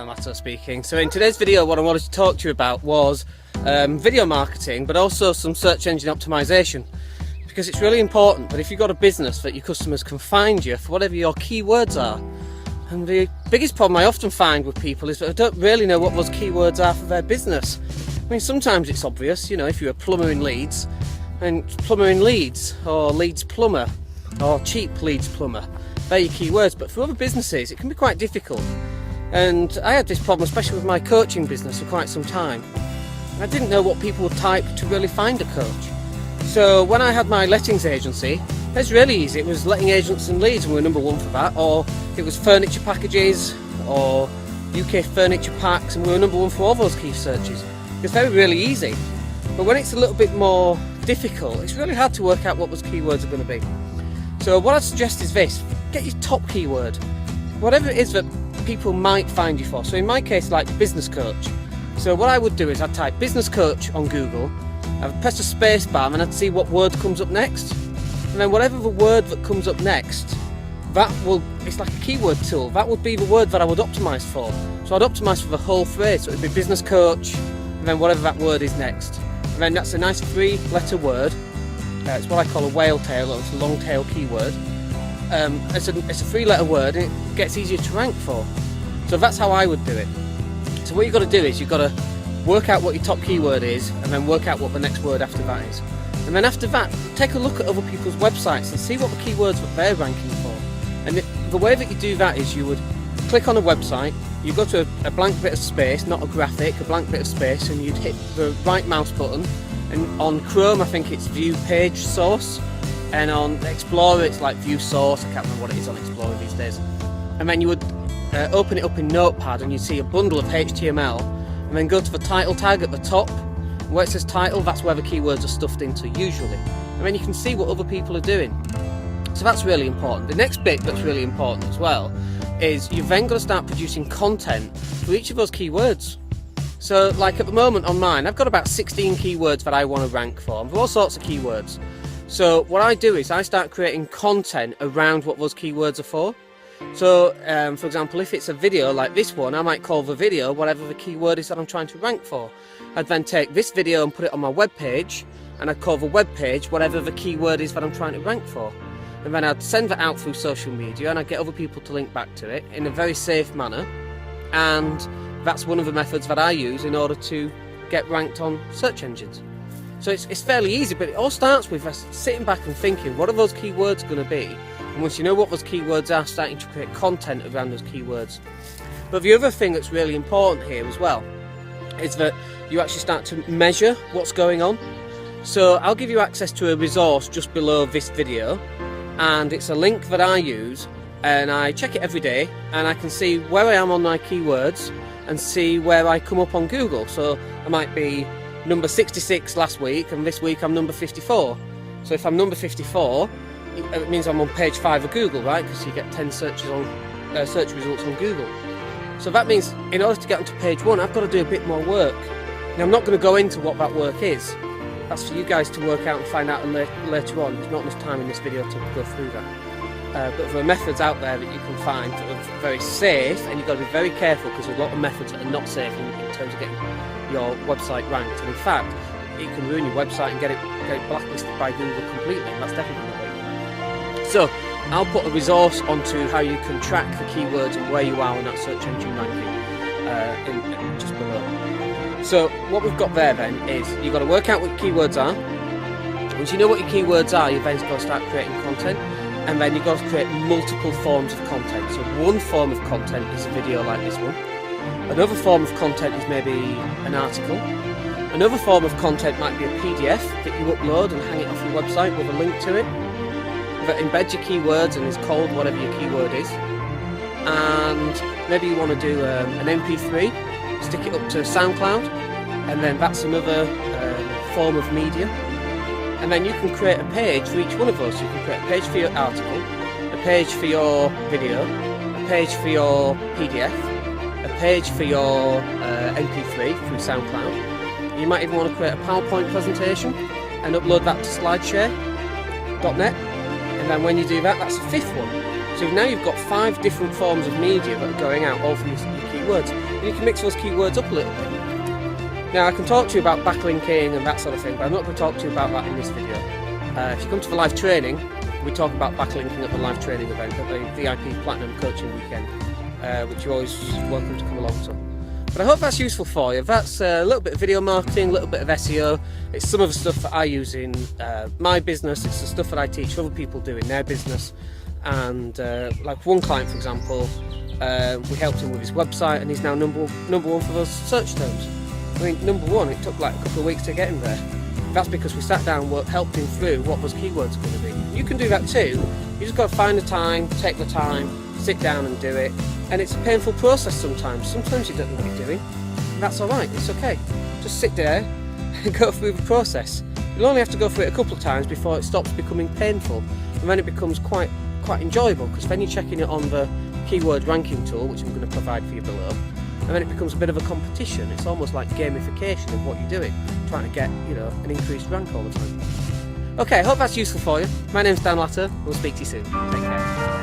Latto speaking. So in today's video what I wanted to talk to you about was video marketing, but also some search engine optimization, because it's really important that if you've got a business that your customers can find you for whatever your keywords are. And the biggest problem I often find with people is that they don't really know what those keywords are for their business. I mean, sometimes it's obvious, you know, if you're a plumber in Leeds, and plumber in Leeds, or Leeds plumber, or cheap Leeds plumber, they're your keywords. But for other businesses it can be quite difficult. And I had this problem, especially with my coaching business, for quite some time. I didn't know what people would type to really find a coach. So when I had my lettings agency, it was really easy. It was letting agents in Leeds, and we were #1 for that. Or it was furniture packages, or UK furniture packs, and we were #1 for all those key searches. It's very really easy. But when it's a little bit more difficult, it's really hard to work out what those keywords are going to be. So what I'd suggest is this: get your top keyword, whatever it is that people might find you for. So in my case, like business coach. So what I would do is I'd type business coach on Google, I'd press a space bar, and I'd see what word comes up next. And then whatever the word that comes up next, it's like a keyword tool, that would be the word that I would optimize for. So I'd optimize for the whole phrase, so it would be business coach, and then whatever that word is next. And then that's a nice 3-letter word. It's what I call a whale tail, or it's a long tail keyword. It's a 3-letter word, and it gets easier to rank for. So that's how I would do it. So what you've got to do is you've got to work out what your top keyword is, and then work out what the next word after that is. And then after that, take a look at other people's websites and see what the keywords that they're ranking for. And the way that you do that is you would click on a website, you go to a blank bit of space, not a graphic, a blank bit of space, and you'd hit the right mouse button. And on Chrome I think it's view page source, and on Explorer it's like view source. I can't remember what it is on Explorer these days. And then you would open it up in Notepad, and you'd see a bundle of HTML, and then go to the title tag at the top. Where it says title, that's where the keywords are stuffed into usually. And then you can see what other people are doing. So that's really important. The next bit that's really important as well is you've then got to start producing content for each of those keywords. So like at the moment on mine, I've got about 16 keywords that I want to rank for, and for all sorts of keywords. So what I do is I start creating content around what those keywords are for. So for example, if it's a video like this one, I might call the video whatever the keyword is that I'm trying to rank for. I'd then take this video and put it on my web page, and I'd call the web page whatever the keyword is that I'm trying to rank for. And then I'd send that out through social media, and I'd get other people to link back to it in a very safe manner. And that's one of the methods that I use in order to get ranked on search engines. So it's fairly easy, but it all starts with us sitting back and thinking, what are those keywords going to be? And once you know what those keywords are, starting to create content around those keywords. But the other thing that's really important here as well is that you actually start to measure what's going on. So I'll give you access to a resource just below this video, and it's a link that I use, and I check it every day, and I can see where I am on my keywords and see where I come up on Google. So I might be number 66 last week, and this week I'm number 54. So if I'm number 54, it means I'm on page 5 of Google, right? Because you get 10 searches on search results on Google. So that means in order to get onto page 1, I've got to do a bit more work. Now I'm not going to go into what that work is. That's for you guys to work out and find out later on. There's not enough time in this video to go through that. But there are methods out there that you can find that are very safe, and you've got to be very careful, because there's a lot of methods that are not safe in terms of getting your website ranked. And in fact, it can ruin your website and get it blacklisted by Google completely, and that's definitely not what you want. So I'll put a resource onto how you can track the keywords and where you are in that search engine ranking in just below. So what we've got there then is you've got to work out what your keywords are. Once you know what your keywords are, you've then got to start creating content, and then you've got to create multiple forms of content. So one form of content is a video like this one. Another form of content is maybe an article. Another form of content might be a PDF that you upload and hang it off your website with a link to it, that embeds your keywords and is called whatever your keyword is. And maybe you want to do an MP3, stick it up to SoundCloud, and then that's another form of media. And then you can create a page for each one of those. So you can create a page for your article, a page for your video, a page for your PDF, a page for your MP3 through SoundCloud. You might even want to create a PowerPoint presentation and upload that to slideshare.net. And then when you do that, that's the 5th one. So now you've got 5 different forms of media that are going out, all from your keywords. you can mix those keywords up a little bit. Now I can talk to you about backlinking and that sort of thing, but I'm not going to talk to you about that in this video. If you come to the live training, we talk about backlinking at the live training event at the VIP Platinum Coaching Weekend, which you're always welcome to come along to. But I hope that's useful for you. That's a little bit of video marketing, a little bit of SEO. It's some of the stuff that I use in my business. It's the stuff that I teach other people do in their business. And like one client, for example, we helped him with his website, and he's now number one for those search terms. I mean, number one, it took like a couple of weeks to get him there. That's because we sat down and helped him through what those keywords are going to be. You can do that too. You just got to find the time, take the time, sit down and do it. And it's a painful process sometimes. Sometimes you don't know what you're doing. And that's alright, it's okay. Just sit there and go through the process. You'll only have to go through it a couple of times before it stops becoming painful. And then it becomes quite enjoyable, because then you're checking it on the keyword ranking tool, which I'm going to provide for you below. And then it becomes a bit of a competition. It's almost like gamification of what you're doing, trying to get, an increased rank all the time. Okay, I hope that's useful for you. My name's Dan Latto. We'll speak to you soon. Take care.